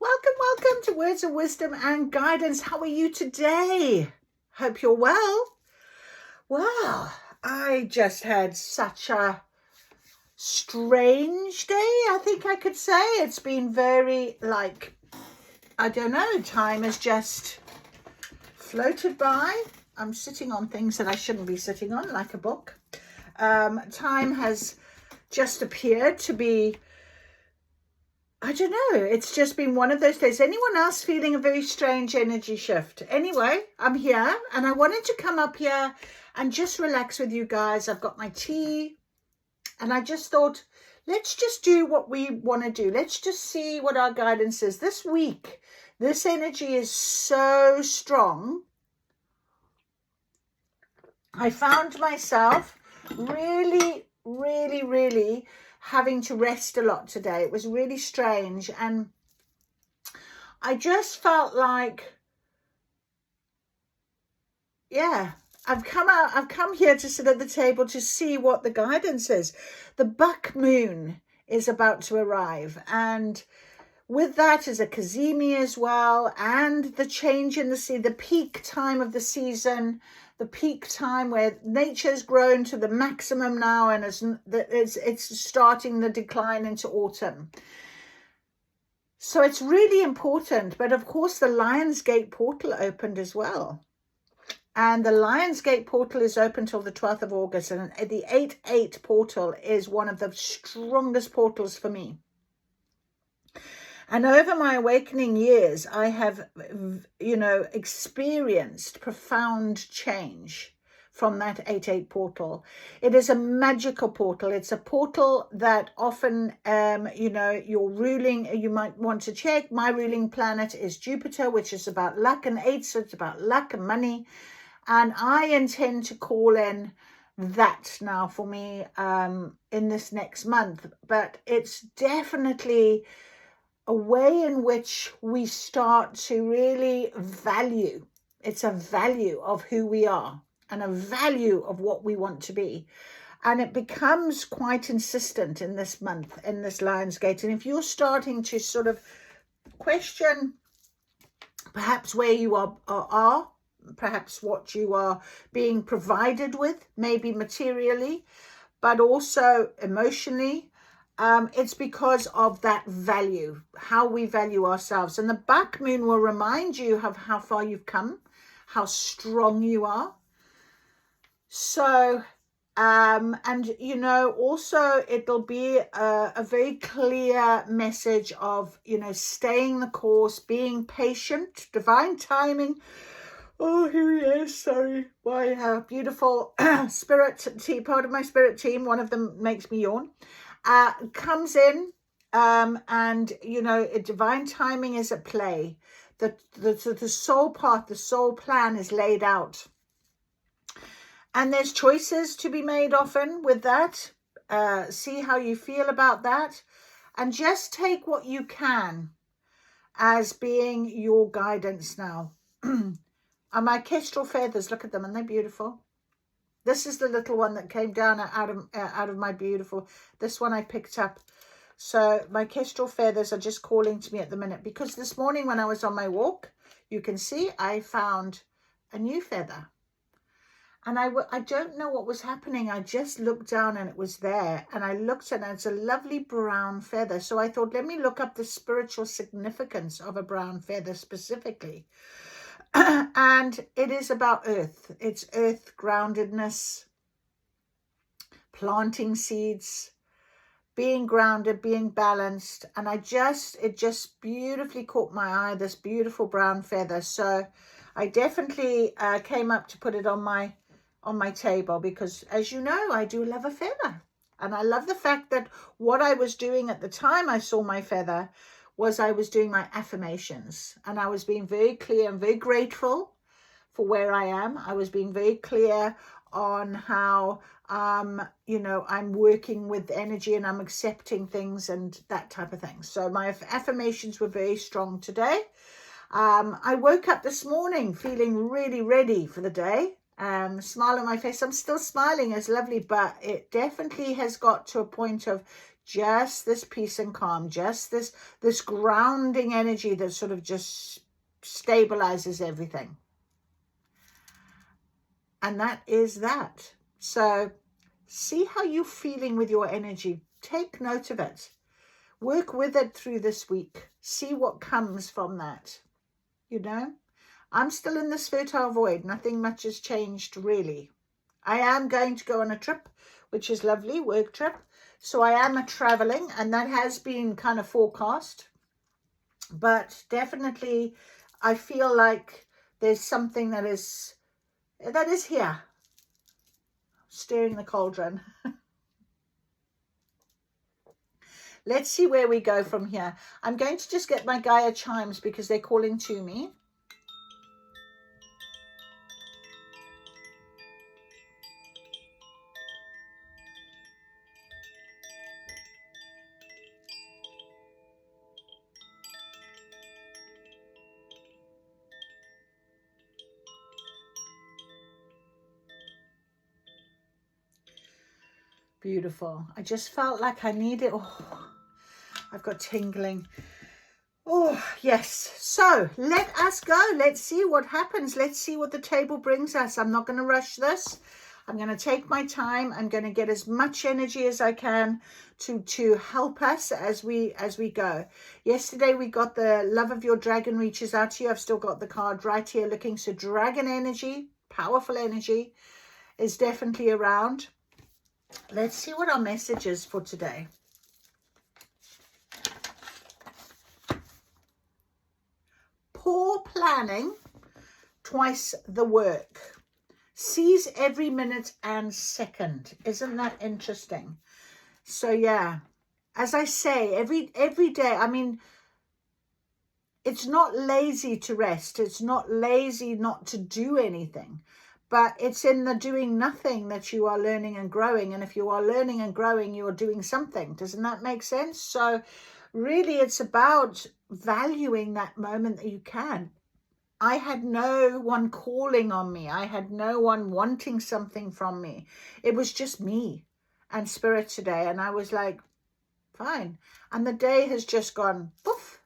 welcome to Words of Wisdom and Guidance. How are you today? Hope you're well. Well, I just had such a strange day, I think I could say. It's been very, I don't know, time has just floated by. I'm sitting on things that I shouldn't be sitting on, like a book. Time has just appeared to be, I don't know, it's just been one of those days. Anyone else feeling a very strange energy shift? Anyway, I'm here and I wanted to come up here and just relax with you guys. I've got my tea and I just thought, let's just do what we want to do. Let's just see what our guidance is. This week, this energy is so strong. I found myself really having to rest a lot today. It was really strange, and I just felt like, yeah, I've come here to sit at the table to see what the guidance is. The buck moon is about to arrive, and with that is a Kazemi as well, and the change in the sea, the peak time of the season, the peak time where nature's grown to the maximum now, and it's starting the decline into autumn. So it's really important. But of course, the Lionsgate portal opened as well. And the Lionsgate portal is open till the 12th of August. And the 8-8 portal is one of the strongest portals for me. And over my awakening years, I have, experienced profound change from that 8-8 portal. It is a magical portal. It's a portal that often, you're ruling, you might want to check. My ruling planet is Jupiter, which is about luck, and 8, so it's about luck and money. And I intend to call in that now for me in this next month. But it's definitely a way in which we start to really value. It's a value of who we are and a value of what we want to be. And it becomes quite insistent in this month, in this Lionsgate. And if you're starting to sort of question perhaps where you are, perhaps what you are being provided with, maybe materially, but also emotionally, it's because of that value, how we value ourselves. And the back moon will remind you of how far you've come, how strong you are. So, also it'll be a very clear message of, staying the course, being patient, divine timing. Oh, here he is. Sorry. My beautiful spirit team, part of my spirit team, one of them makes me yawn. Comes in, and divine timing is at play. The soul path, the soul plan is laid out, and there's choices to be made often with that. See how you feel about that, and just take what you can as being your guidance now. And my kestrel feathers, look at them, and they're beautiful. This is the little one that came down out of my beautiful. This one I picked up. So my kestrel feathers are just calling to me at the minute, because this morning when I was on my walk, you can see I found a new feather. And I don't know what was happening. I just looked down and it was there. And I looked and it's a lovely brown feather. So I thought, let me look up the spiritual significance of a brown feather specifically. And it is about earth. It's earth groundedness, planting seeds, being grounded, being balanced. And it just beautifully caught my eye, this beautiful brown feather. So I definitely came up to put it on my table, because as you know, I do love a feather. And I love the fact that what I was doing at the time I saw my feather was I was doing my affirmations, and I was being very clear and very grateful for where I am. I was being very clear on how, I'm working with energy and I'm accepting things and that type of thing. So my affirmations were very strong today. I woke up this morning feeling really ready for the day. Smile on my face. I'm still smiling. It's lovely, but it definitely has got to a point of just this peace and calm, just this grounding energy that sort of just stabilizes everything. And that is that. So see how you're feeling with your energy. Take note of it. Work with it through this week. See what comes from that. You know, I'm still in this fertile void. Nothing much has changed, really. I am going to go on a trip, which is lovely, work trip. So I am traveling, and that has been kind of forecast. But definitely, I feel like there's something that is here, stirring the cauldron. Let's see where we go from here. I'm going to just get my Gaia chimes because they're calling to me. Beautiful. I just felt like I needed, I've got tingling. Oh, yes. So let us go. Let's see what happens. Let's see what the table brings us. I'm not going to rush this. I'm going to take my time. I'm going to get as much energy as I can to help us as we go. Yesterday we got the love of your dragon reaches out to you. I've still got the card right here looking. So dragon energy, powerful energy is definitely around. Let's see what our message is for today. Poor planning, twice the work. Seize every minute and second. Isn't that interesting? So yeah, as I say, every day, I mean, it's not lazy to rest. It's not lazy not to do anything. But it's in the doing nothing that you are learning and growing. And if you are learning and growing, you are doing something. Doesn't that make sense? So really, it's about valuing that moment that you can. I had no one calling on me. I had no one wanting something from me. It was just me and spirit today. And I was like, fine. And the day has just gone, poof.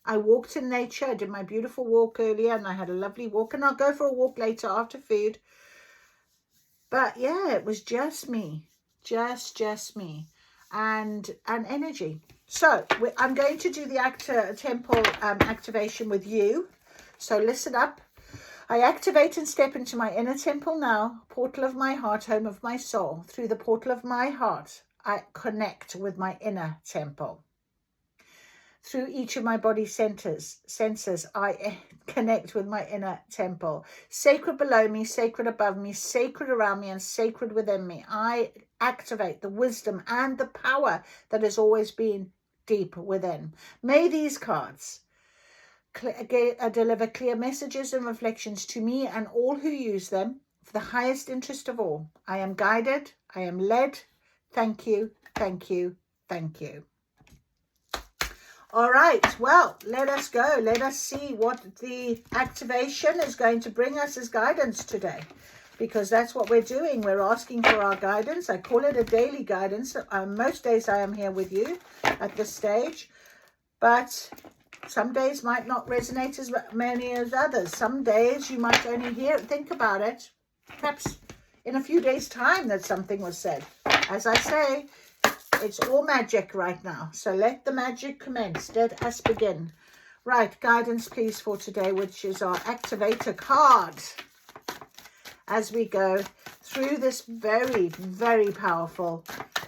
I walked in nature. I did my beautiful walk earlier and I had a lovely walk, and I'll go for a walk later after food. But yeah, it was just me, just me and energy. So I'm going to do the temple activation with you. So listen up. I activate and step into my inner temple now, portal of my heart, home of my soul. Through the portal of my heart, I connect with my inner temple. Through each of my body senses, I connect with my inner temple. Sacred below me, sacred above me, sacred around me, and sacred within me. I activate the wisdom and the power that has always been deep within. May these cards deliver clear messages and reflections to me and all who use them for the highest interest of all. I am guided. I am led. Thank you. Thank you. Thank you. All right, well, let us go. Let us see what the activation is going to bring us as guidance today, because that's what we're doing. We're asking for our guidance. I call it a daily guidance. Most days I am here with you at this stage, but some days might not resonate as many as others. Some days you might only think about it, perhaps in a few days' time that something was said. As I say, it's all magic right now. So let the magic commence. Let us begin. Right, guidance please for today, which is our activator card. As we go through this very, very powerful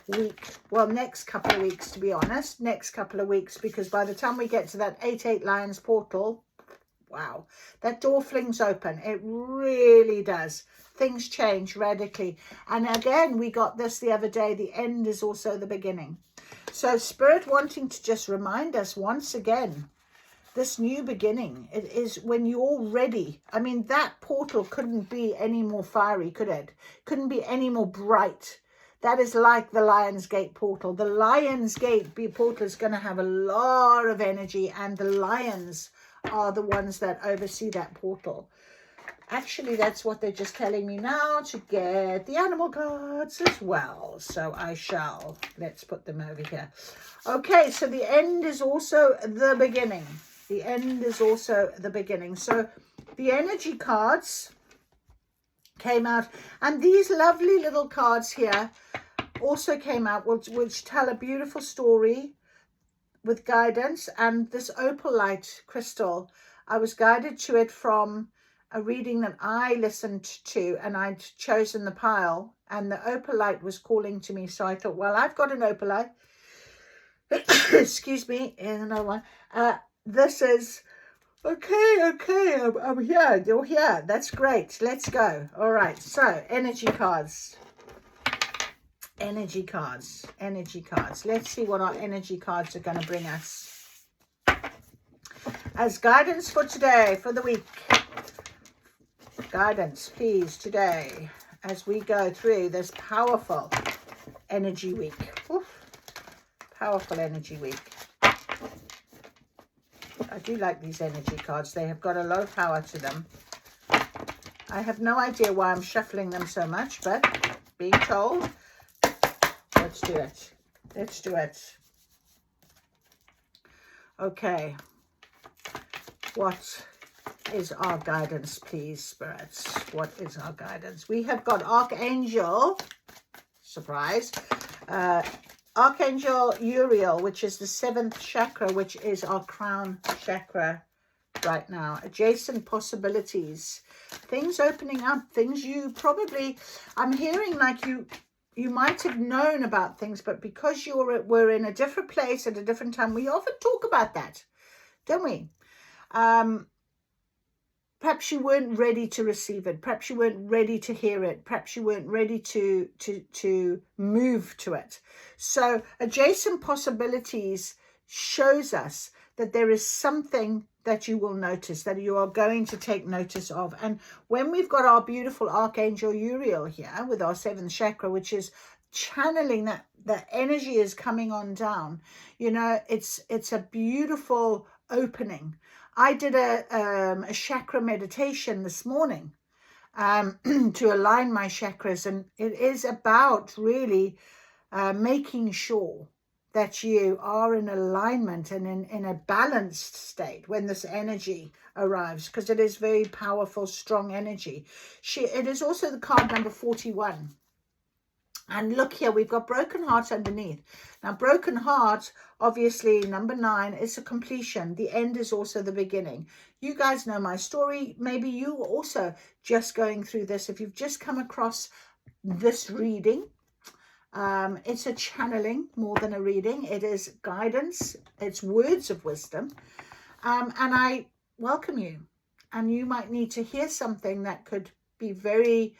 week. Well, next couple of weeks, to be honest. Next couple of weeks, because by the time we get to that 8-8 Lions portal, wow, that door flings open. It really does. Things change radically. And again, we got this the other day. The end is also the beginning. So Spirit wanting to just remind us once again, this new beginning, it is when you're ready. I mean, that portal couldn't be any more fiery, could it? Couldn't be any more bright. That is like the Lion's Gate portal. The Lion's Gate portal is going to have a lot of energy, and the lions are the ones that oversee that portal. Actually, that's what they're just telling me now, to get the animal cards as well. So I shall. Let's put them over here. Okay, so the end is also the beginning. The end is also the beginning. So the energy cards came out, and these lovely little cards here also came out, which tell a beautiful story with guidance. And this opalite crystal, I was guided to it from a reading that I listened to, and I'd chosen the pile, and the opalite was calling to me. So I thought, well, I've got an opalite. Excuse me, and another one. This is okay. I'm here. You're here. That's great. Let's go. All right. So energy cards. Energy cards. Energy cards. Let's see what our energy cards are going to bring us as guidance for today, for the week. Guidance, please, today, as we go through this powerful energy week. Oof. Powerful energy week. I do like these energy cards. They have got a lot of power to them. I have no idea why I'm shuffling them so much, but being told, let's do it. Let's do it. Okay. What is our guidance, please, spirits? What is our guidance? We have got Archangel, surprise, Archangel Uriel, which is the 7th chakra, which is our crown chakra right now. Adjacent possibilities, things opening up, things you probably, I'm hearing like you might have known about things, but because we're in a different place at a different time, we often talk about that, don't we? Perhaps you weren't ready to receive it. Perhaps you weren't ready to hear it. Perhaps you weren't ready to move to it. So adjacent possibilities shows us that there is something that you will notice, that you are going to take notice of. And when we've got our beautiful Archangel Uriel here with our 7th chakra, which is channeling that energy is coming on down, you know, it's a beautiful opening. I did a chakra meditation this morning to align my chakras, and it is about really making sure that you are in alignment and in a balanced state when this energy arrives, because it is very powerful, strong energy. It is also the card number 41. And look here, we've got broken hearts underneath. Now, broken heart, obviously, number 9 is a completion. The end is also the beginning. You guys know my story. Maybe you are also just going through this. If you've just come across this reading, it's a channeling more than a reading. It is guidance. It's words of wisdom. And I welcome you. And you might need to hear something that could be very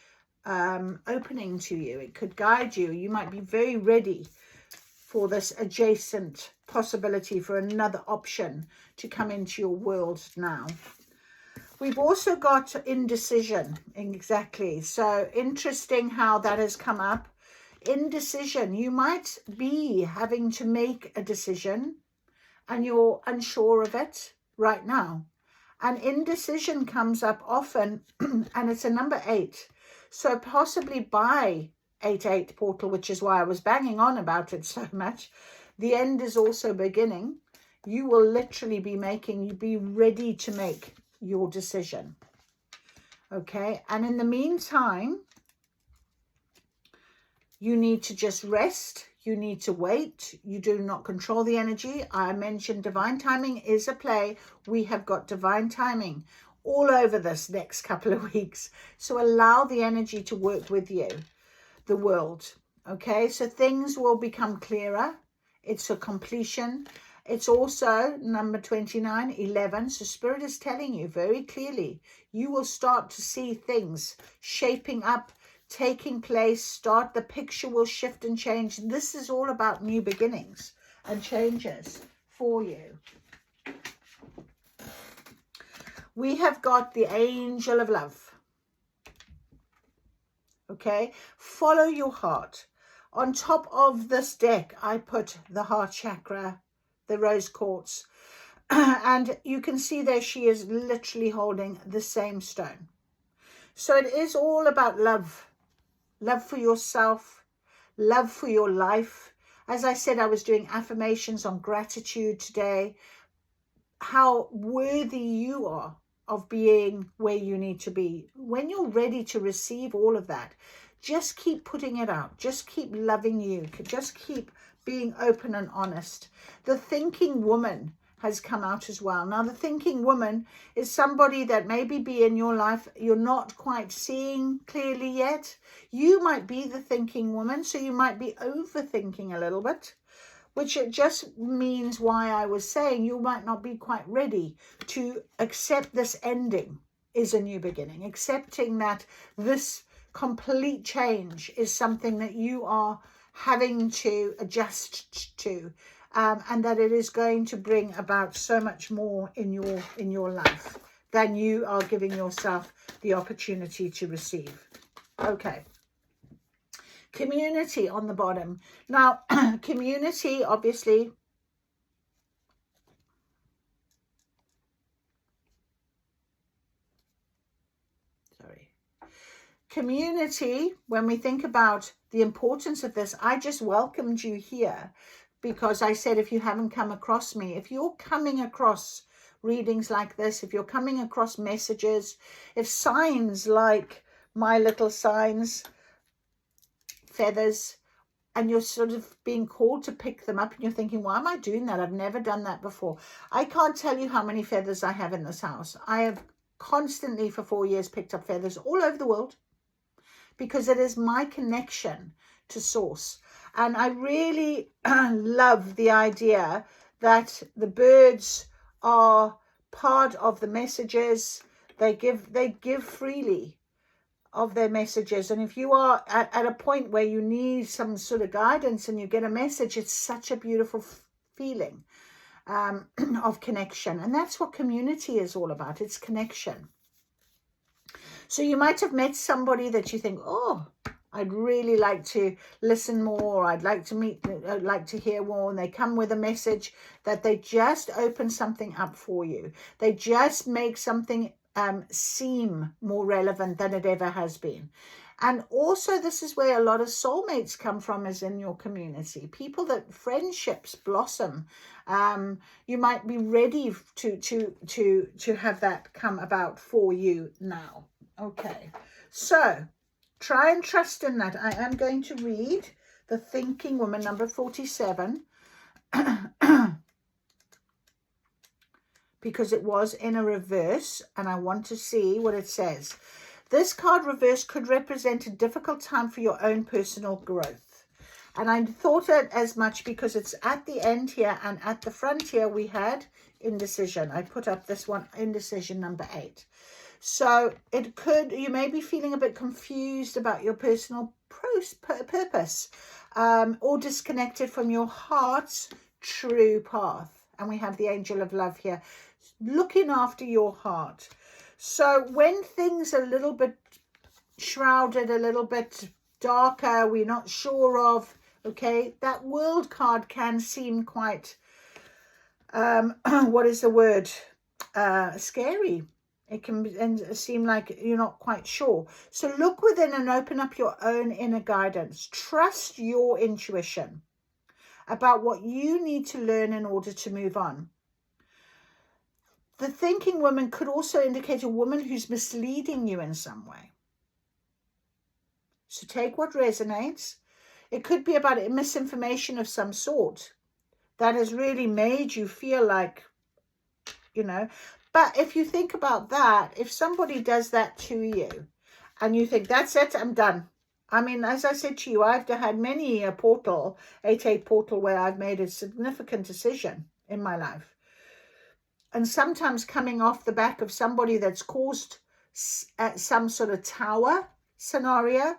opening to you. It could guide you. You might be very ready for this adjacent possibility, for another option to come into your world now. We've also got indecision. Exactly. So interesting how that has come up. Indecision. You might be having to make a decision and you're unsure of it right now. And indecision comes up often, and it's a number 8. So possibly by 8-8 portal, which is why I was banging on about it so much. The end is also beginning. You will literally be ready to make your decision. Okay. And in the meantime, you need to just rest. You need to wait. You do not control the energy. I mentioned divine timing is a play. We have got divine timing all over this next couple of weeks. So allow the energy to work with you, the world. Okay, so things will become clearer. It's a completion. It's also number 29, 11. So Spirit is telling you very clearly, you will start to see things shaping up, taking place. The picture will shift and change. This is all about new beginnings and changes for you. We have got the Angel of Love. Okay, follow your heart. On top of this deck, I put the heart chakra, the rose quartz. And you can see there she is literally holding the same stone. So it is all about love. Love for yourself, love for your life. As I said, I was doing affirmations on gratitude today. How worthy you are of being where you need to be. When you're ready to receive all of that, just keep putting it out. Just keep loving you. Just keep being open and honest. The thinking woman has come out as well. Now, the thinking woman is somebody that maybe be in your life you're not quite seeing clearly yet. You might be the thinking woman, so you might be overthinking a little bit, which it just means why I was saying you might not be quite ready to accept this ending is a new beginning, accepting that this complete change is something that you are having to adjust to, and that it is going to bring about so much more in your life than you are giving yourself the opportunity to receive. Okay. Community on the bottom. Now, community, obviously, community, when we think about the importance of this, I just welcomed you here because I said, if you haven't come across me, if you're coming across readings like this, if you're coming across messages, if signs like my little signs, feathers, and you're sort of being called to pick them up and you're thinking, why am I doing that? I've never done that before. I can't tell you how many feathers I have in this house. I have constantly for 4 years picked up feathers all over the world because it is my connection to source. And I really love the idea that the birds are part of the messages. They give freely of their messages, and if you are at a point where you need some sort of guidance and you get a message, it's such a beautiful feeling of connection. And that's what community is all about. It's connection. So you might have met somebody that you think, oh, I'd really like to listen more, I'd like to meet, I'd like to hear more, and they come with a message that they just open something up for you. They just make something seem more relevant than it ever has been. And also, this is where a lot of soulmates come from, is in your community. People that friendships blossom. You might be ready to have that come about for you now. Okay, so try and trust in that. I am going to read The Thinking Woman, number 47. Because it was in a reverse, and I want to see what it says. This card reverse could represent a difficult time for your own personal growth. And I thought it as much because it's at the end here, and at the front here we had indecision. I put up this one, indecision number 8. So it could, you may be feeling a bit confused about your personal purpose, or disconnected from your heart's true path. And we have the angel of love here, looking after your heart. So when things are a little bit shrouded, a little bit darker, we're not sure of, okay, that world card can seem quite, what is the word, scary. It can seem like you're not quite sure. So look within and open up your own inner guidance. Trust your intuition about what you need to learn in order to move on. The thinking woman could also indicate a woman who's misleading you in some way. So take what resonates. It could be about misinformation of some sort that has really made you feel like, you know. But if you think about that, if somebody does that to you and you think, that's it, I'm done. I mean, as I said to you, I've had many a portal, 8-8 portal, where I've made a significant decision in my life. And sometimes coming off the back of somebody that's caused some sort of tower scenario,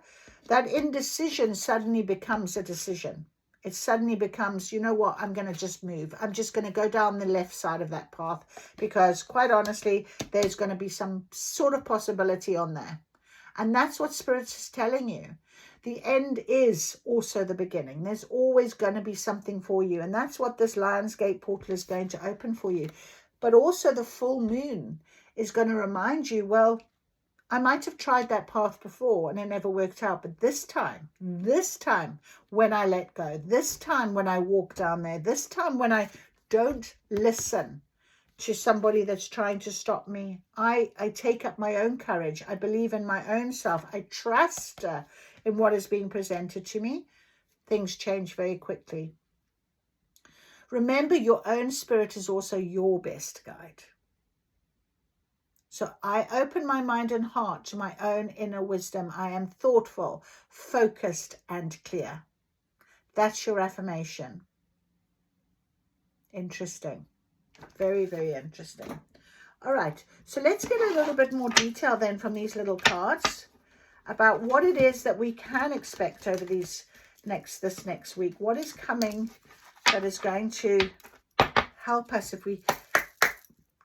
that indecision suddenly becomes a decision. It suddenly becomes, you know what, I'm going to just move. I'm just going to go down the left side of that path because, quite honestly, there's going to be some sort of possibility on there. And that's what Spirit is telling you. The end is also the beginning. There's always going to be something for you. And that's what this Lionsgate portal is going to open for you. But also the full moon is going to remind you, well, I might have tried that path before and it never worked out. But this time when I let go, this time when I walk down there, this time when I don't listen to somebody that's trying to stop me, I take up my own courage. I believe in my own self. I trust in what is being presented to me. Things change very quickly. Remember, your own spirit is also your best guide. So I open my mind and heart to my own inner wisdom. I am thoughtful, focused, and clear. That's your affirmation. Interesting. Very, very interesting. All right. So let's get a little bit more detail then from these little cards about what it is that we can expect over this next week. What is coming that is going to help us if we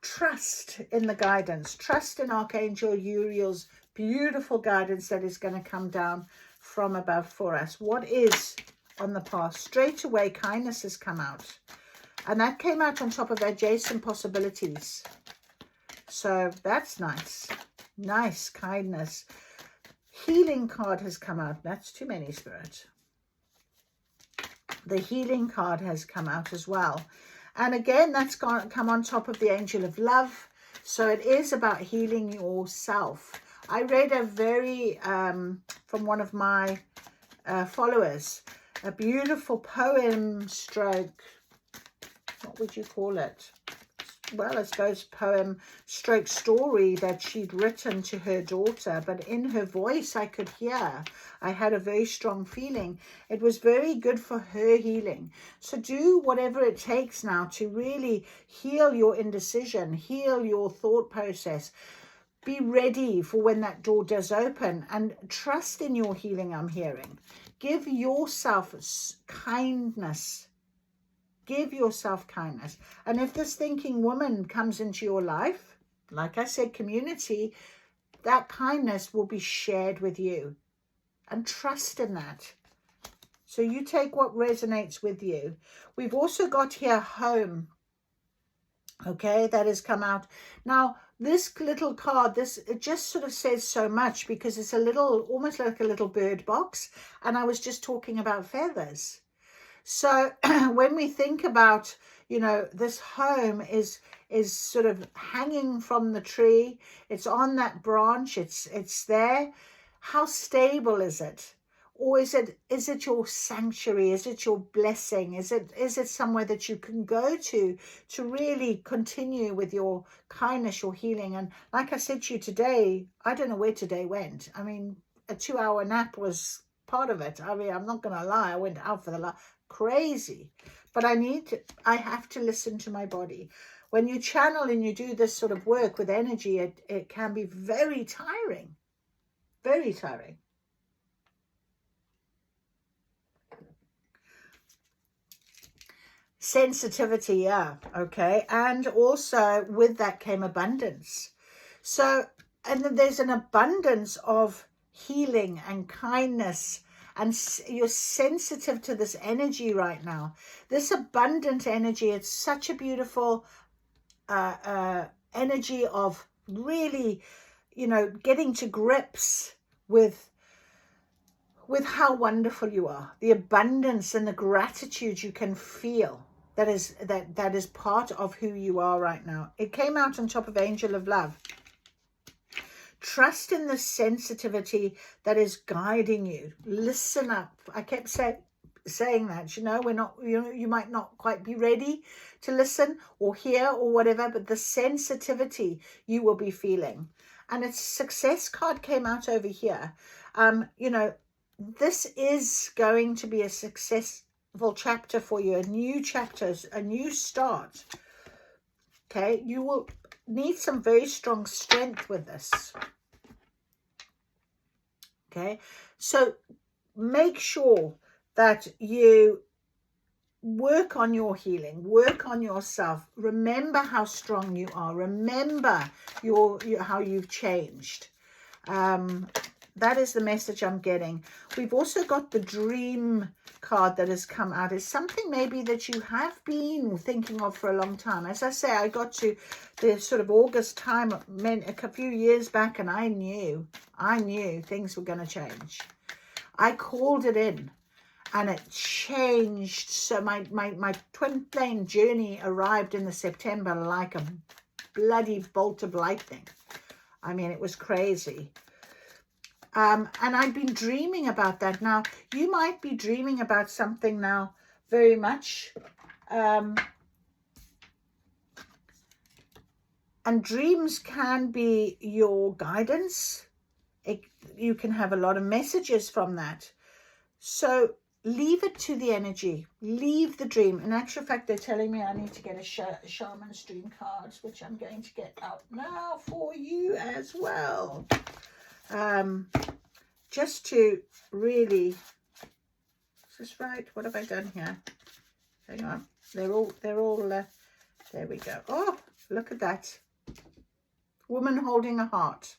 trust in the guidance, trust in Archangel Uriel's beautiful guidance that is going to come down from above for us. What is on the path? Straight away, kindness has come out. And that came out on top of adjacent possibilities. So that's nice. Nice, kindness. Healing card has come out. That's too many, Spirit. The healing card has come out as well. And again, that's come on top of the angel of love. So it is about healing yourself. I read a very, from one of my followers, a beautiful poem stroke, what would you call it? Well, I suppose poem stroke story that she'd written to her daughter, but in her voice I could hear, I had a very strong feeling. It was very good for her healing. So do whatever it takes now to really heal your indecision, heal your thought process. Be ready for when that door does open and trust in your healing, I'm hearing. Give yourself kindness. Give yourself kindness. And if this thinking woman comes into your life, like I said, community, that kindness will be shared with you. And trust in that. So you take what resonates with you. We've also got here home. Okay, that has come out. Now, this little card, it just sort of says so much because it's a little, almost like a little bird box. And I was just talking about feathers. So when we think about, you know, this home is sort of hanging from the tree. It's on that branch. It's there. How stable is it? Or is it your sanctuary? Is it your blessing? Is it somewhere that you can go to really continue with your kindness, your healing? And like I said to you today, I don't know where today went. I mean, a 2-hour nap was part of it. I mean, I'm not going to lie. I went out for the crazy, but I have to listen to my body. When you channel and you do this sort of work with energy, it can be very tiring, very tiring. Sensitivity, yeah, okay. And also with that came abundance. So, and then there's an abundance of healing and kindness, and you're sensitive to this energy right now. This abundant energy, it's such a beautiful energy of really, you know, getting to grips with how wonderful you are. The abundance and the gratitude you can feel. That is part of who you are right now. It came out on top of Angel of Love. Trust in the sensitivity that is guiding you. Listen up. I kept saying that, you know, you might not quite be ready to listen or hear or whatever, but the sensitivity you will be feeling. And its success card came out over here. You know, this is going to be a successful chapter for you, a new chapter, a new start. Okay, you will need some very strong strength with this. Okay, so make sure that you work on your healing, work on yourself. Remember how strong you are. Remember how you've changed. that is the message I'm getting. We've also got the dream card that has come out. It's something maybe that you have been thinking of for a long time. As I say, I got to the sort of August time a few years back, and I knew things were going to change. I called it in, and it changed. So my twin flame journey arrived in the September like a bloody bolt of lightning. I mean, it was crazy. And I've been dreaming about that. Now, you might be dreaming about something now very much. And dreams can be your guidance. You can have a lot of messages from that. So leave it to the energy. Leave the dream. In actual fact, they're telling me I need to get a shaman's dream cards, which I'm going to get out now for you as well. Just to really, is this right? What have I done here? Hang on. They're all, there we go. Oh, look at that. Woman holding a heart.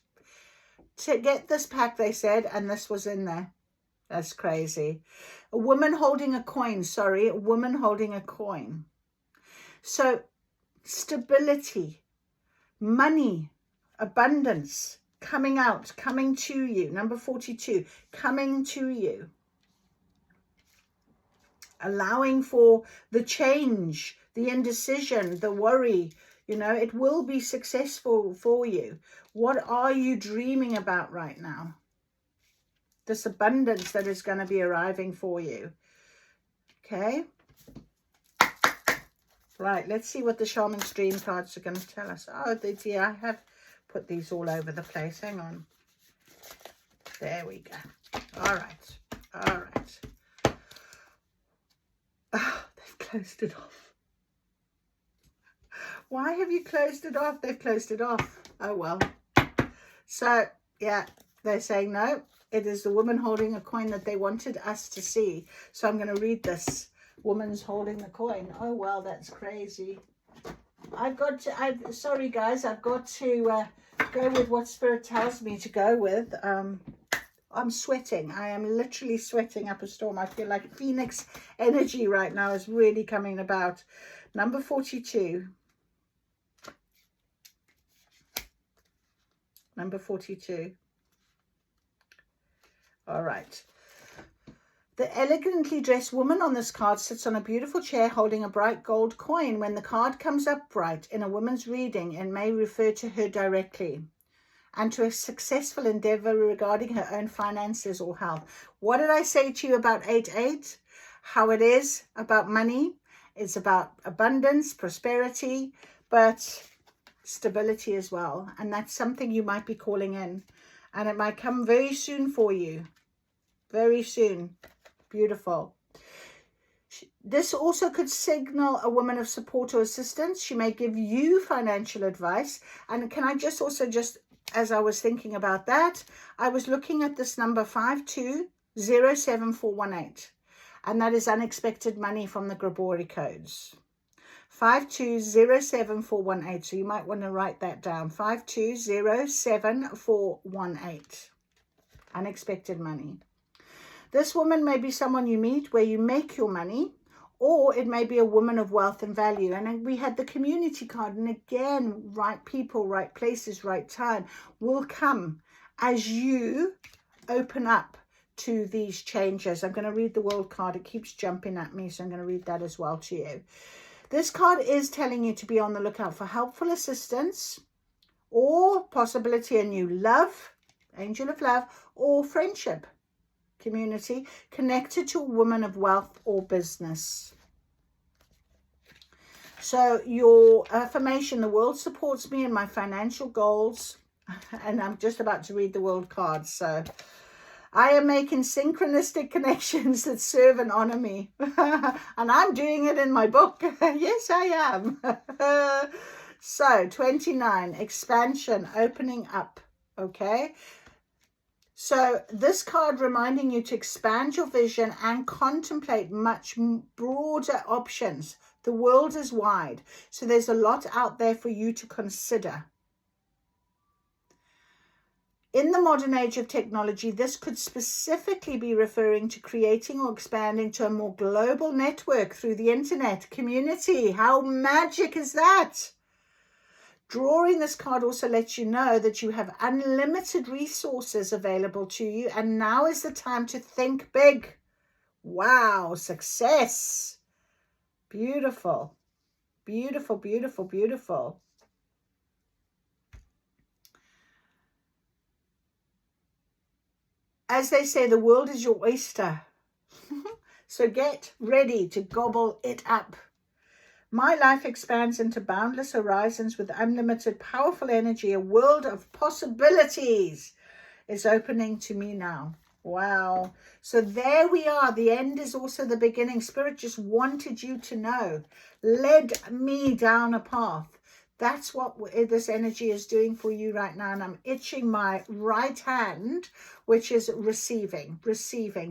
To get this pack, they said, and this was in there. That's crazy. A woman holding a coin, a woman holding a coin. So, stability, money, abundance, coming out, coming to you. Number 42, coming to you. Allowing for the change, the indecision, the worry. You know, it will be successful for you. What are you dreaming about right now? This abundance that is going to be arriving for you. Okay. Right, let's see what the Shaman's Dream cards are going to tell us. Oh, yeah, I have put these all over the place. Hang on. There we go. All right. All right. Oh, they've closed it off. Why have you closed it off? They've closed it off. Oh, well. So, yeah, they're saying no. It is the woman holding a coin that they wanted us to see. So I'm going to read this. Woman's holding the coin. Oh, well, that's crazy. Sorry, guys. I've got to go with what Spirit tells me to go with. I'm sweating. I am literally sweating up a storm. I feel like Phoenix energy right now is really coming about. Number 42. Number 42. All right. The elegantly dressed woman on this card sits on a beautiful chair holding a bright gold coin. When the card comes up bright in a woman's reading, it may refer to her directly and to a successful endeavor regarding her own finances or health. What did I say to you about 8-8? How it is about money. It's about abundance, prosperity, but stability as well. And that's something you might be calling in. And it might come very soon for you. Very soon. Beautiful. This also could signal a woman of support or assistance. She may give you financial advice. And can I just as I was thinking about that, I was looking at this number 5207418. And that is unexpected money from the Grabori codes. 5207418. So you might want to write that down. 5207418. Unexpected money. This woman may be someone you meet where you make your money, or it may be a woman of wealth and value. And we had the community card, and again, right people, right places, right time will come as you open up to these changes. I'm going to read the world card. It keeps jumping at me, so I'm going to read that as well to you. This card is telling you to be on the lookout for helpful assistance or possibility a new love, angel of love, or friendship community connected to a woman of wealth or business. So your affirmation, the world supports me in my financial goals. And I'm just about to read the world card. So I am making synchronistic connections that serve and honor me. And I'm doing it in my book. Yes, I am. So 29, expansion, opening up. Okay. So this card reminding you to expand your vision and contemplate much broader options. The world is wide. So there's a lot out there for you to consider. In the modern age of technology, this could specifically be referring to creating or expanding to a more global network through the internet community. How magic is that? Drawing this card also lets you know that you have unlimited resources available to you, and now is the time to think big. Wow, success. Beautiful, beautiful, beautiful, beautiful. As they say, the world is your oyster. So get ready to gobble it up. My life expands into boundless horizons with unlimited powerful energy. A world of possibilities is opening to me now. Wow. So there we are. The end is also the beginning. Spirit just wanted you to know. Led me down a path. That's what this energy is doing for you right now. And I'm itching my right hand, which is receiving.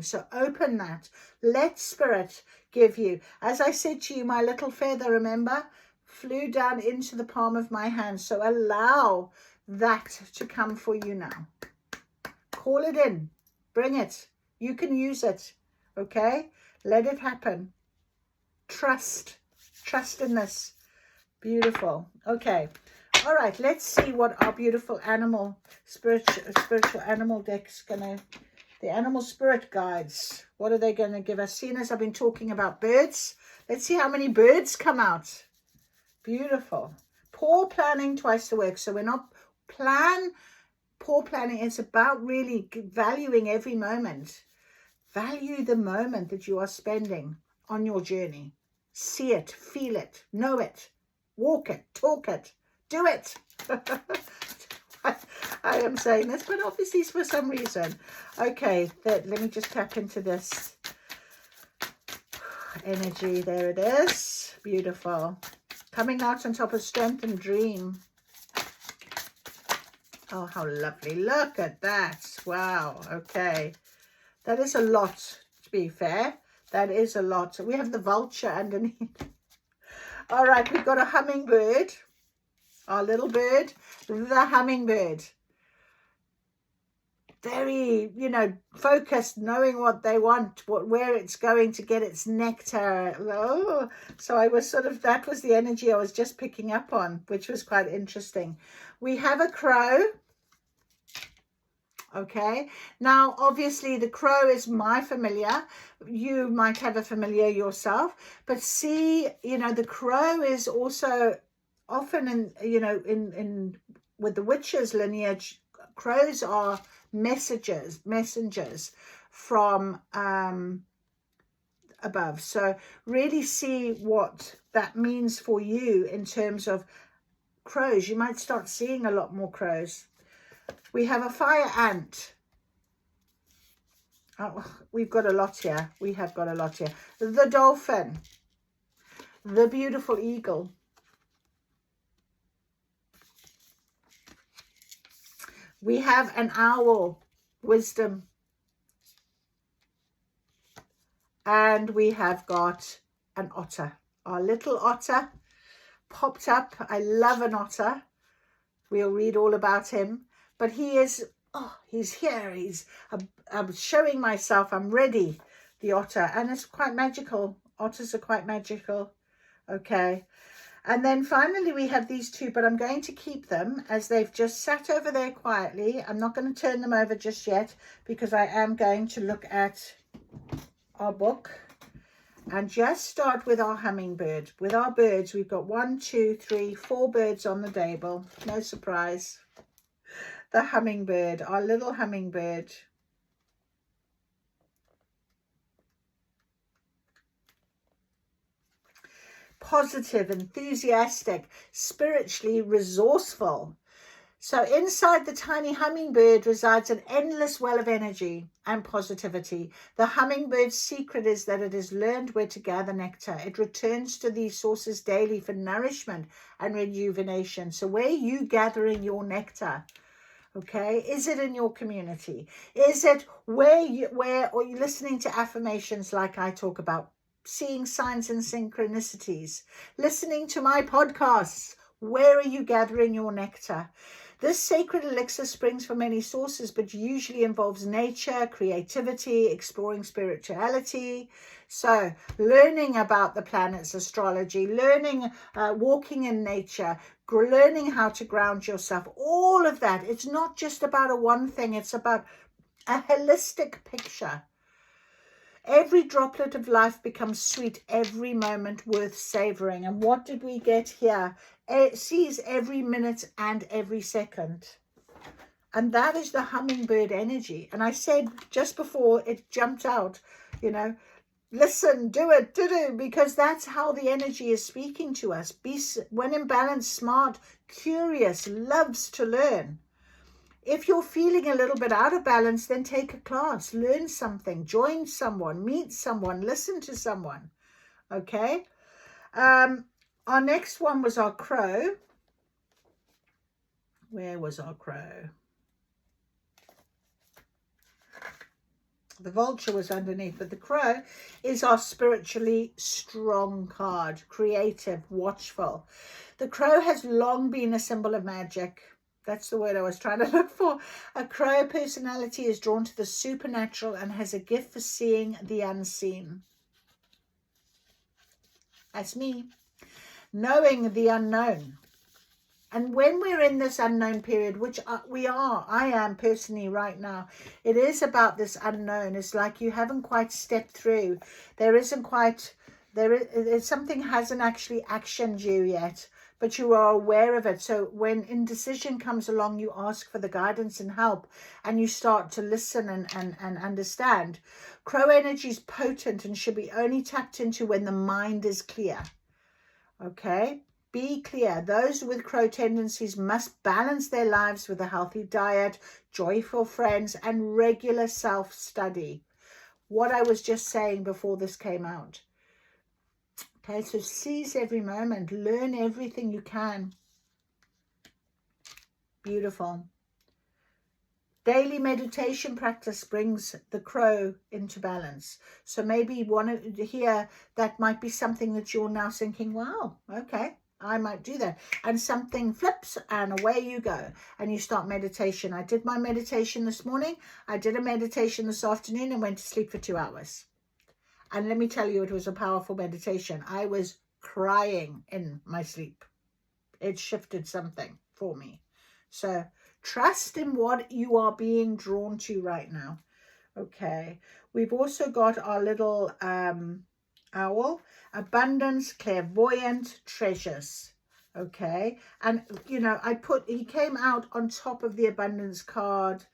So open that. Let Spirit give you. As I said to you, my little feather, remember, flew down into the palm of my hand. So allow that to come for you now. Call it in. Bring it. You can use it. Okay? Let it happen. Trust in this. Beautiful. Okay. All right. Let's see what our beautiful animal, spiritual animal deck's gonna, the animal spirit guides. What are they going to give us? Seeing as I've been talking about birds, let's see how many birds come out. Beautiful. Poor planning, twice the work. So we're not poor planning. It's about really valuing every moment. Value the moment that you are spending on your journey. See it, feel it, know it. Walk it, talk it, do it. I am saying this, but obviously for some reason. Okay, let me just tap into this energy. There it is. Beautiful. Coming out on top of strength and dream. Oh, how lovely. Look at that. Wow. Okay. That is a lot, to be fair. That is a lot. We have the vulture underneath. All right, we've got a hummingbird, our little bird, the hummingbird. Very, focused, knowing what they want, where it's going to get its nectar. Oh, so I was that was the energy I was just picking up on, which was quite interesting. We have a crow. Okay, now obviously the crow is my familiar. You might have a familiar yourself, but see, the crow is also often in with the witches lineage. Crows are messengers from above. So really see what that means for you in terms of crows. You might start seeing a lot more crows. We have a fire ant. Oh, we've got a lot here. We have got a lot here. The dolphin. The beautiful eagle. We have an owl. Wisdom. And we have got an otter. Our little otter popped up. I love an otter. We'll read all about him. But he is, he's here. I'm showing myself. I'm ready. The otter. And it's quite magical. Otters are quite magical. Okay. And then finally we have these two, but I'm going to keep them as they've just sat over there quietly. I'm not going to turn them over just yet because I am going to look at our book and just start with our hummingbird. With our birds, we've got 1, 2, 3, 4 birds on the table. No surprise. The hummingbird, our little hummingbird. Positive, enthusiastic, spiritually resourceful. So inside the tiny hummingbird resides an endless well of energy and positivity. The hummingbird's secret is that it has learned where to gather nectar. It returns to these sources daily for nourishment and rejuvenation. So where are you gathering your nectar? Okay, is it in your community? Is it where are you listening to affirmations like I talk about? Seeing signs and synchronicities, listening to my podcasts. Where are you gathering your nectar? This sacred elixir springs from many sources, but usually involves nature, creativity, exploring spirituality. So learning about the planets, astrology, learning, walking in nature, learning how to ground yourself, all of that. It's not just about a one thing, it's about a holistic picture. Every droplet of life becomes sweet, every moment worth savoring. And what did we get here? It sees every minute and every second. And that is the hummingbird energy. And I said just before it jumped out, you know, listen, do it, because that's how the energy is speaking to us. Be, when in balance, smart, curious, loves to learn. If you're feeling a little bit out of balance, then take a class, learn something, join someone, meet someone, listen to someone. Okay. Our next one was our crow. Where was our crow? The vulture was underneath, but the crow is our spiritually strong card, creative, watchful. The crow has long been a symbol of magic. That's the word I was trying to look for. A crow personality is drawn to the supernatural and has a gift for seeing the unseen. That's me. Knowing the unknown. And when we're in this unknown period, which I am personally right now, it is about this unknown. It's like you haven't quite stepped through. Something hasn't actually actioned you yet, but you are aware of it. So when indecision comes along, you ask for the guidance and help, and you start to listen and understand. Crow energy is potent and should be only tapped into when the mind is clear. Okay? Be clear. Those with crow tendencies must balance their lives with a healthy diet, joyful friends, and regular self-study. What I was just saying before this came out. Okay, so seize every moment. Learn everything you can. Beautiful. Daily meditation practice brings the crow into balance. So maybe you want to hear that might be something that you're now thinking, wow, okay, I might do that. And something flips and away you go. And you start meditation. I did my meditation this morning. I did a meditation this afternoon and went to sleep for 2 hours. And let me tell you, it was a powerful meditation. I was crying in my sleep. It shifted something for me. So trust in what you are being drawn to right now. Okay. We've also got our little owl. Abundance, clairvoyant, treasures. Okay. And, you know, he came out on top of the abundance card.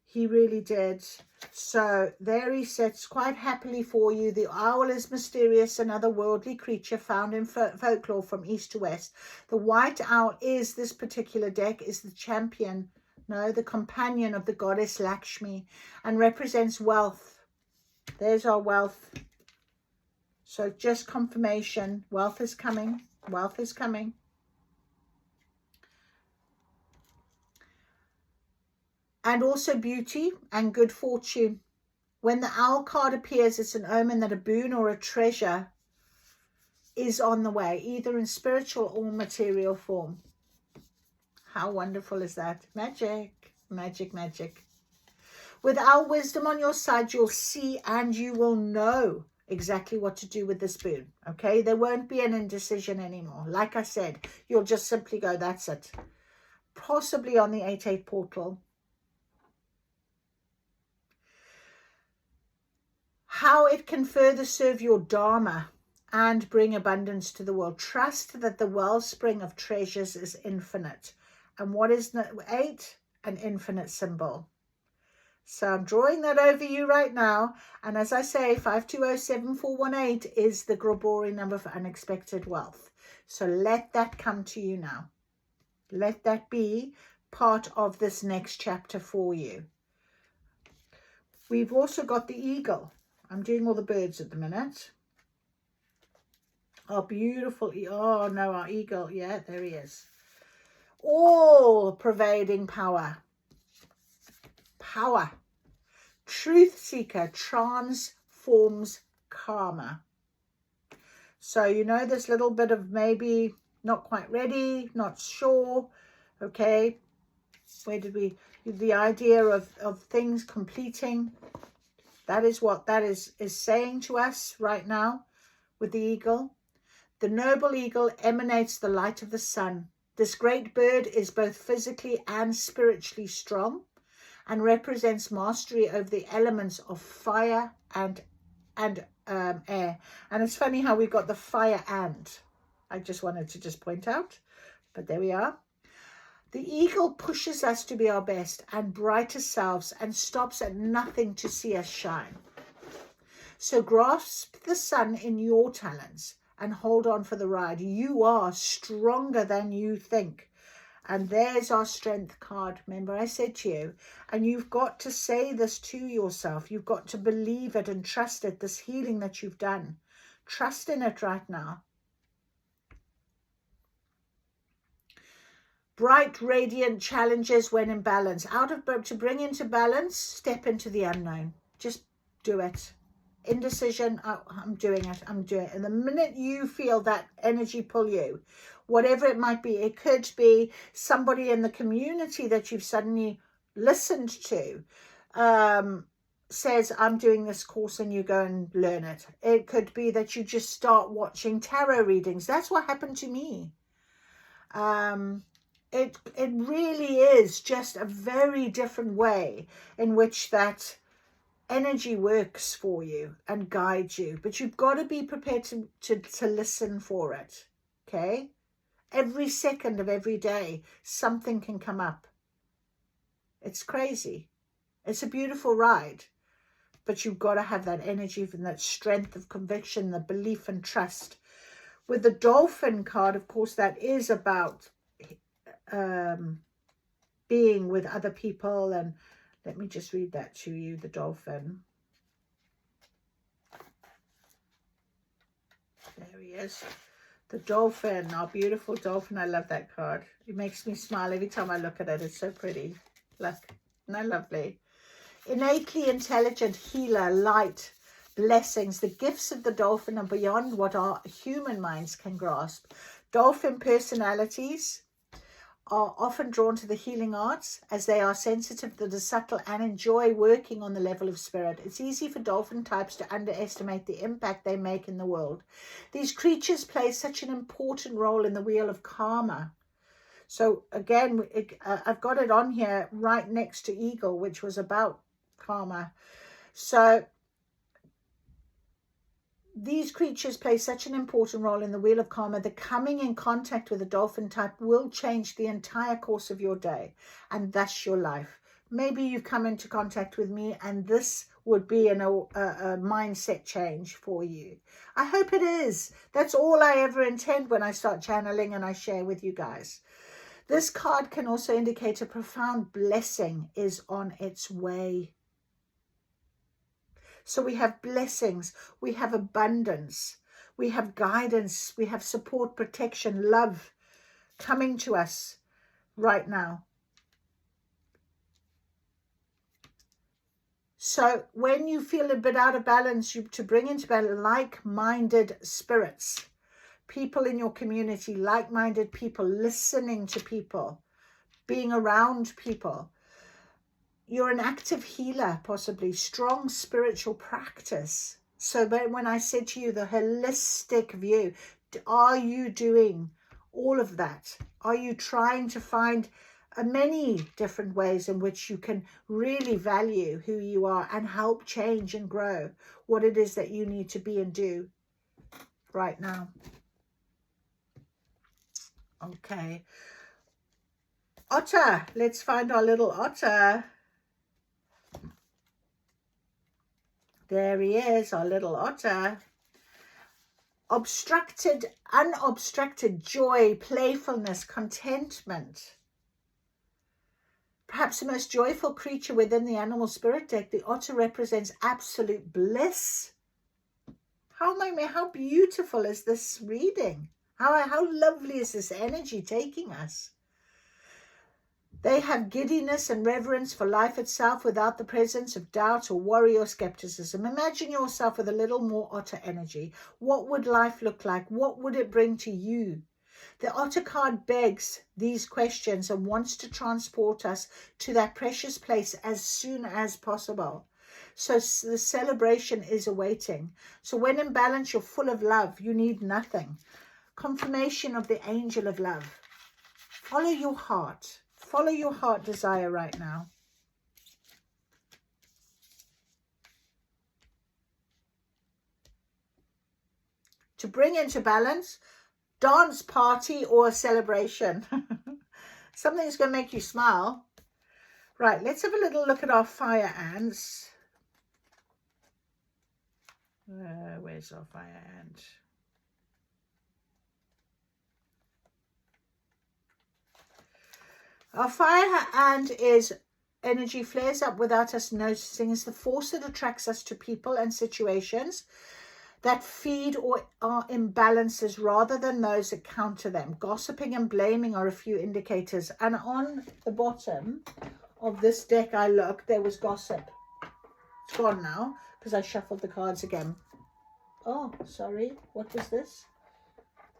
He really did. So there he sits quite happily for you. The owl is mysterious, and otherworldly creature found in folklore from east to west. The white owl is, this particular deck, is the champion, no, the companion of the goddess Lakshmi, and represents wealth. There's our wealth. So just confirmation, wealth is coming. Wealth is coming. And also beauty and good fortune. When the owl card appears, it's an omen that a boon or a treasure is on the way, either in spiritual or material form. How wonderful is that? Magic, magic, magic. With owl wisdom on your side, you'll see and you will know exactly what to do with this boon. Okay, there won't be an indecision anymore. Like I said, you'll just simply go, that's it. Possibly on the 8-8 portal. How it can further serve your Dharma and bring abundance to the world. Trust that the wellspring of treasures is infinite. And what is 8? An infinite symbol. So I'm drawing that over you right now. And as I say, 5207418 is the Grabori number for unexpected wealth. So let that come to you now. Let that be part of this next chapter for you. We've also got the eagle. I'm doing all the birds at the minute. Our beautiful, oh no, our eagle. Yeah, there he is. All pervading power. Power. Truth seeker transforms karma. So, you know, this little bit of maybe not quite ready, not sure. Okay. Where did we, the idea of things completing, that is what that is saying to us right now with the eagle. The noble eagle emanates the light of the sun. This great bird is both physically and spiritually strong and represents mastery over the elements of fire and air. And it's funny how we got the fire and. I just wanted to just point out, but there we are. The eagle pushes us to be our best and brightest selves and stops at nothing to see us shine. So grasp the sun in your talents and hold on for the ride. You are stronger than you think. And there's our strength card. Remember I said to you, and you've got to say this to yourself. You've got to believe it and trust it, this healing that you've done. Trust in it right now. Bright, radiant challenges when in balance. To bring into balance, step into the unknown. Just do it. Indecision, I'm doing it. And the minute you feel that energy pull you, whatever it might be, it could be somebody in the community that you've suddenly listened to says, I'm doing this course, and you go and learn it. It could be that you just start watching tarot readings. That's what happened to me. It really is just a very different way in which that energy works for you and guides you. But you've got to be prepared to listen for it. Okay? Every second of every day, something can come up. It's crazy. It's a beautiful ride. But you've got to have that energy and that strength of conviction, the belief and trust. With the dolphin card, of course, that is about being with other people. And let me just read that to you, the dolphin. There he is. The dolphin, our beautiful dolphin. I love that card. It makes me smile every time I look at it. It's so pretty. Look, isn't that lovely? Innately intelligent, healer, light, blessings. The gifts of the dolphin are beyond what our human minds can grasp. Dolphin personalities are often drawn to the healing arts as they are sensitive to the subtle and enjoy working on the level of spirit. It's easy for dolphin types to underestimate the impact they make in the world. These creatures play such an important role in the wheel of karma. So again, I've got it on here right next to eagle, which was about karma. So these creatures play such an important role in the wheel of karma that coming in contact with a dolphin type will change the entire course of your day and thus your life. Maybe you've come into contact with me and this would be a mindset change for you. I hope it is. That's all I ever intend when I start channeling and I share with you guys. This card can also indicate a profound blessing is on its way. So we have blessings, we have abundance, we have guidance, we have support, protection, love coming to us right now. So when you feel a bit out of balance, to bring into balance like-minded spirits, people in your community, like-minded people, listening to people, being around people. You're an active healer, possibly strong spiritual practice. So when I said to you the holistic view, are you doing all of that? Are you trying to find many different ways in which you can really value who you are and help change and grow what it is that you need to be and do right now? Okay. Otter. Let's find our little otter. There he is, our little otter. Unobstructed joy, playfulness, contentment. Perhaps the most joyful creature within the animal spirit deck, the otter represents absolute bliss. How beautiful is this reading? How lovely is this energy taking us? They have giddiness and reverence for life itself without the presence of doubt or worry or skepticism. Imagine yourself with a little more otter energy. What would life look like? What would it bring to you? The Otter card begs these questions and wants to transport us to that precious place as soon as possible. So the celebration is awaiting. So when in balance, you're full of love. You need nothing. Confirmation of the angel of love. Follow your heart. Follow your heart desire right now. To bring into balance, dance party or a celebration. Something's going to make you smile. Right, let's have a little look at our fire ants. Where's our fire ant? Our fire ant is energy flares up without us noticing. It's the force that attracts us to people and situations that feed or are imbalances rather than those that counter them. Gossiping and blaming are a few indicators. And on the bottom of this deck I looked, there was gossip. It's gone now because I shuffled the cards again. Oh, sorry. What was this?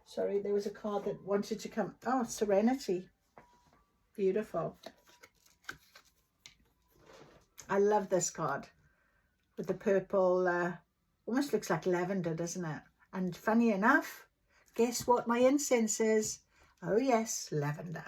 Sorry, there was a card that wanted to come. Oh, Serenity. Beautiful. I love this card with the purple, almost looks like lavender, doesn't it? And funny enough, guess what my incense is? Oh yes, lavender.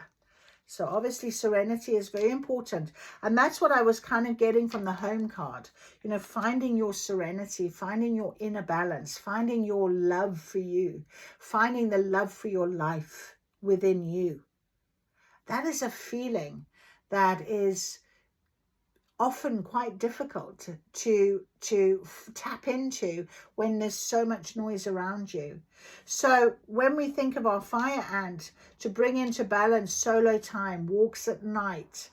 So obviously Serenity is very important. And that's what I was kind of getting from the home card. You know, finding your serenity, finding your inner balance, finding your love for you, finding the love for your life within you. That is a feeling that is often quite difficult to tap into when there's so much noise around you. So when we think of our fire ant, to bring into balance solo time, walks at night,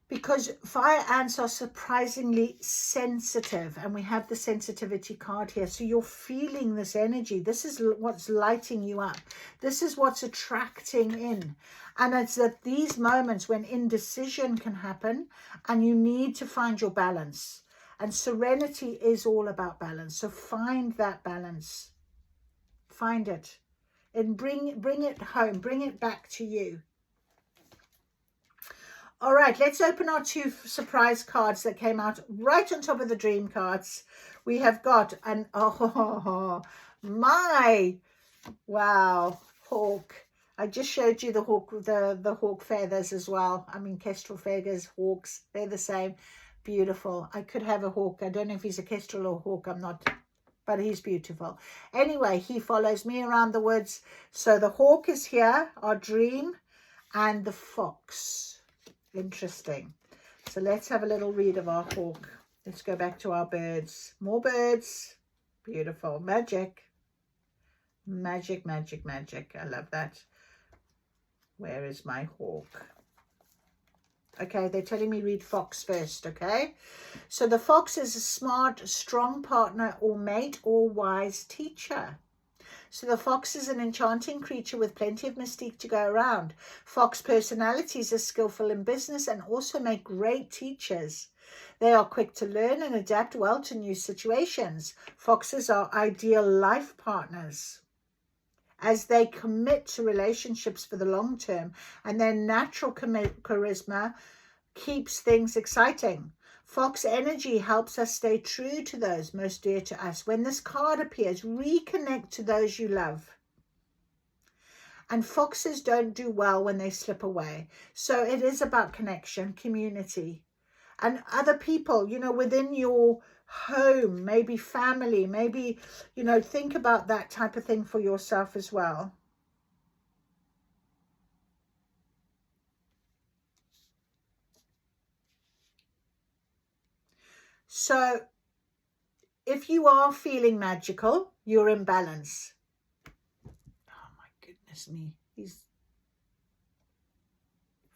because fire ants are surprisingly sensitive, and we have the sensitivity card here. So you're feeling this energy. This is what's lighting you up. This is what's attracting in. And it's at these moments when indecision can happen and you need to find your balance. And Serenity is all about balance. So find that balance. Find it. And bring it home. Bring it back to you. All right, let's open our two surprise cards that came out right on top of the dream cards. We have got an, oh, my, wow, hawk. I just showed you the hawk, the hawk feathers as well. I mean, kestrel feathers, hawks, they're the same. Beautiful. I could have a hawk. I don't know if he's a kestrel or hawk. I'm not, but he's beautiful. Anyway, he follows me around the woods. So the hawk is here, our dream, and the fox. Interesting. So let's have a little read of our hawk. Let's go back to our birds. More birds. Beautiful. Magic. Magic, magic, magic. I love that. Where is my hawk? Okay, they're telling me read fox first, okay? So the fox is a smart, strong partner or mate or wise teacher. So the fox is an enchanting creature with plenty of mystique to go around. Fox personalities are skillful in business and also make great teachers. They are quick to learn and adapt well to new situations. Foxes are ideal life partners as they commit to relationships for the long term, and their natural charisma keeps things exciting. Fox energy helps us stay true to those most dear to us. When this card appears, reconnect to those you love. And foxes don't do well when they slip away. So it is about connection, community, and other people, you know, within your home, maybe family, maybe, you know, think about that type of thing for yourself as well. So if you are feeling magical, you're in balance. Oh my goodness me. These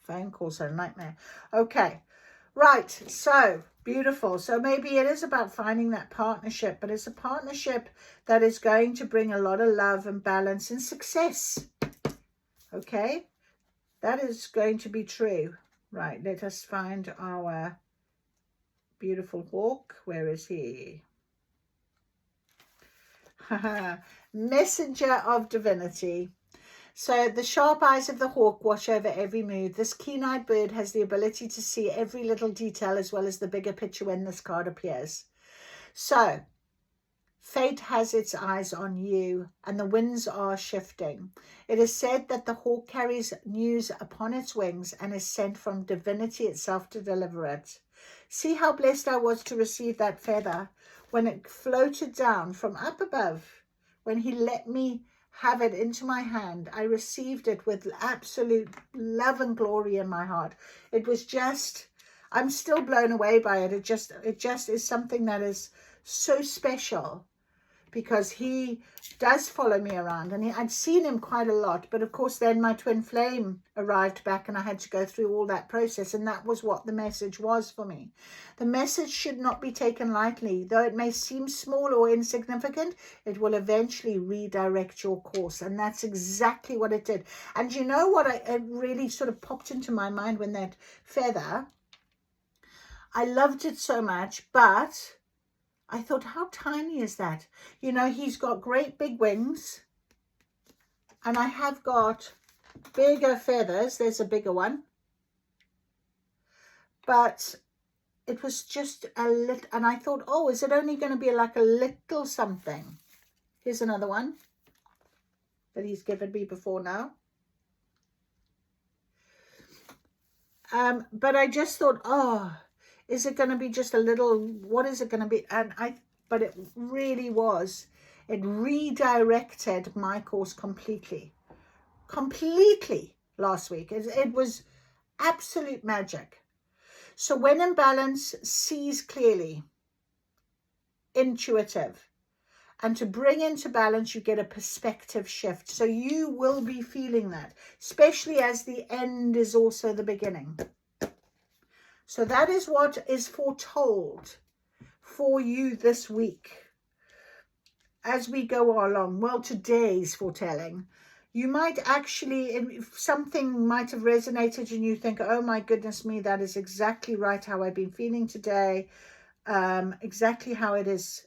phone calls are a nightmare. Okay. Right. So beautiful. So maybe it is about finding that partnership, but it's a partnership that is going to bring a lot of love and balance and success. Okay. That is going to be true. Right. Let us find our beautiful hawk. Where is he? Messenger of divinity. So the sharp eyes of the hawk watch over every move. This keen-eyed bird has the ability to see every little detail as well as the bigger picture when this card appears. So fate has its eyes on you and the winds are shifting. It is said that the hawk carries news upon its wings and is sent from divinity itself to deliver it. See how blessed I was to receive that feather when it floated down from up above. When he let me have it into my hand, I received it with absolute love and glory in my heart. It was just, I'm still blown away by it. It just is something that is so special, because he does follow me around, and I'd seen him quite a lot, but of course then my twin flame arrived back and I had to go through all that process, and that was what the message was for me. The message should not be taken lightly. Though it may seem small or insignificant, it will eventually redirect your course, and that's exactly what it did. And you know what, it really sort of popped into my mind when that feather, I loved it so much, but I thought, how tiny is that? You know, he's got great big wings, and I have got bigger feathers. There's a bigger one, but it was just a little, and I thought, oh, is it only going to be like a little something? Here's another one that he's given me before now. But I just thought, oh, is it going to be just a little, what is it going to be? But it really was. It redirected my course completely last week. It was absolute magic. So when in balance, sees clearly, intuitive. And to bring into balance, you get a perspective shift. So you will be feeling that, especially as the end is also the beginning. So that is what is foretold for you this week as we go along. Well, today's foretelling, you might actually, something might have resonated and you think, oh my goodness me, that is exactly right how I've been feeling today, exactly how it is,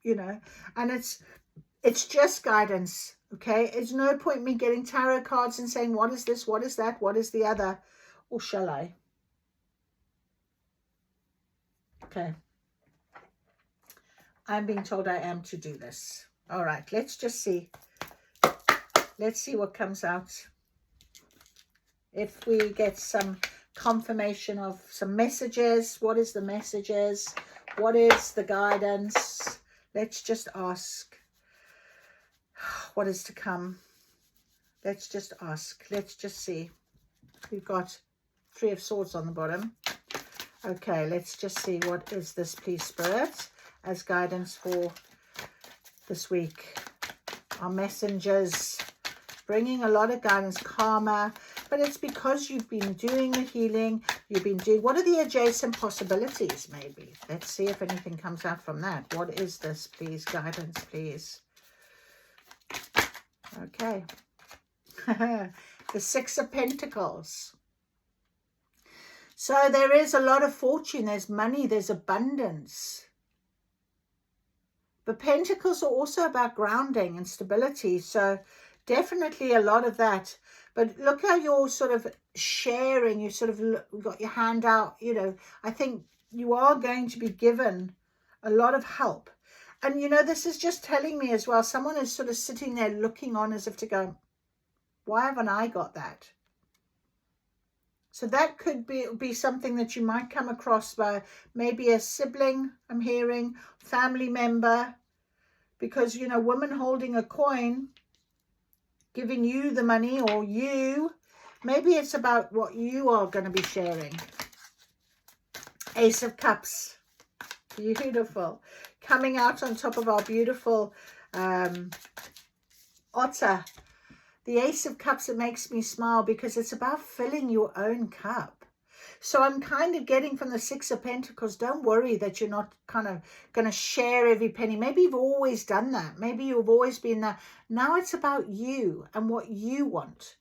you know, and it's just guidance, okay? It's no point me getting tarot cards and saying, what is this, what is that, what is the other, or shall I? Okay, I'm being told I am to do this. All right, let's just see. Let's see what comes out. If we get some confirmation of some messages, what is the messages? What is the guidance? Let's just ask. What is to come? Let's just ask. Let's just see. We've got 3 of Swords on the bottom. Okay, let's just see. What is this, please, Spirit, as guidance for this week? Our messengers bringing a lot of guidance, karma, but it's because you've been doing the healing. You've been doing, what are the adjacent possibilities, maybe? Let's see if anything comes out from that. What is this, please? Guidance, please. Okay. The 6 of Pentacles. So there is a lot of fortune, there's money, there's abundance. But Pentacles are also about grounding and stability. So definitely a lot of that. But look how you're sort of sharing, you sort of got your hand out, you know. I think you are going to be given a lot of help. And, you know, this is just telling me as well, someone is sort of sitting there looking on as if to go, why haven't I got that? So that could be something that you might come across by maybe a sibling, I'm hearing, family member, because, you know, woman holding a coin, giving you the money, or you, maybe it's about what you are going to be sharing. Ace of Cups, beautiful, coming out on top of our beautiful otter. The Ace of Cups, it makes me smile because it's about filling your own cup. So I'm kind of getting from the 6 of Pentacles, don't worry that you're not kind of going to share every penny. Maybe you've always done that. Maybe you've always been there. Now it's about you and what you want.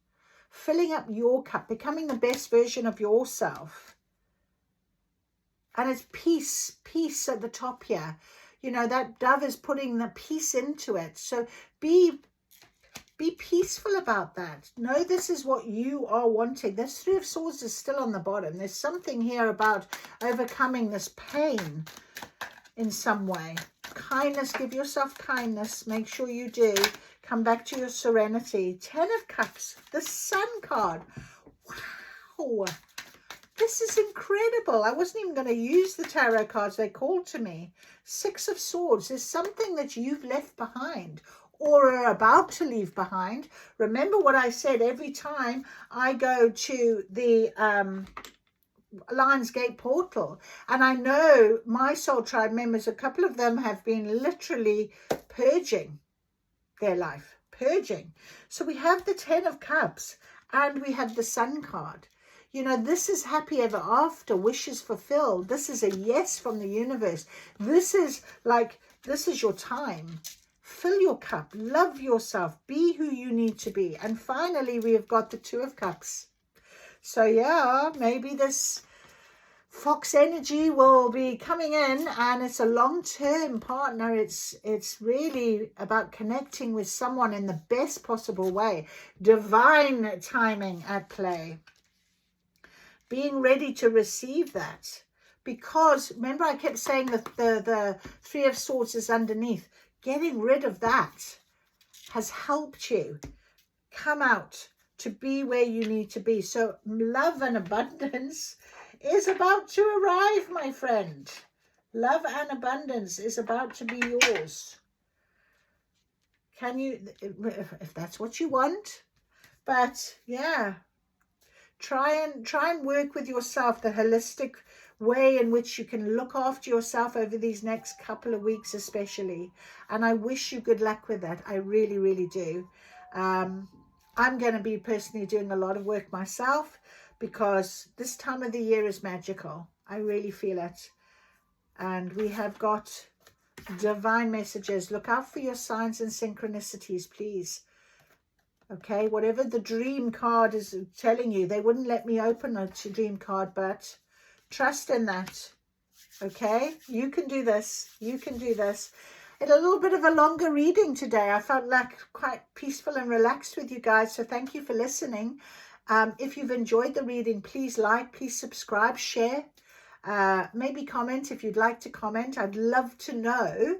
Filling up your cup, becoming the best version of yourself. And it's peace at the top here. You know, that dove is putting the peace into it. So be peaceful about that. Know this is what you are wanting. This Three of Swords is still on the bottom. There's something here about overcoming this pain in some way. Kindness, give yourself kindness. Make sure you do. Come back to your serenity. 10 of Cups, the Sun card. Wow. This is incredible. I wasn't even going to use the tarot cards. They called to me. 6 of Swords. There's something that you've left behind or are about to leave behind. Remember what I said every time I go to the Lion's Gate portal, and I know my soul tribe members, a couple of them have been literally purging their life, purging. So we have the 10 of Cups and we have the Sun card. You know, this is happy ever after, wishes fulfilled. This is a yes from the universe. This is like, this is your time. Fill your cup, love yourself, be who you need to be. And finally, we have got the 2 of Cups. So yeah, maybe this Fox energy will be coming in, and it's a long-term partner. It's really about connecting with someone in the best possible way. Divine timing at play. Being ready to receive that. Because remember, I kept saying that the 3 of Swords is underneath. Getting rid of that has helped you come out to be where you need to be. So love and abundance is about to arrive, my friend. Love and abundance is about to be yours. Can you, if that's what you want? But yeah, try and work with yourself, the holistic way in which you can look after yourself over these next couple of weeks especially. And I wish you good luck with that. I really, really do. I'm going to be personally doing a lot of work myself, because this time of the year is magical. I really feel it. And we have got divine messages. Look out for your signs and synchronicities, please. Okay, whatever the dream card is telling you, they wouldn't let me open a dream card, but trust in that. Okay, you can do this. You can do this. It's a little bit of a longer reading today. I felt like quite peaceful and relaxed with you guys. So thank you for listening. If you've enjoyed the reading, please like, please subscribe, share, maybe comment if you'd like to comment. I'd love to know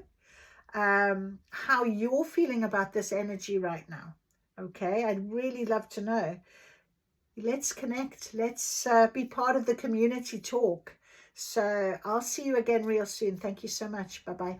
how you're feeling about this energy right now. Okay, I'd really love to know. Let's connect. Let's be part of the community talk. So I'll see you again real soon. Thank you so much. Bye-bye.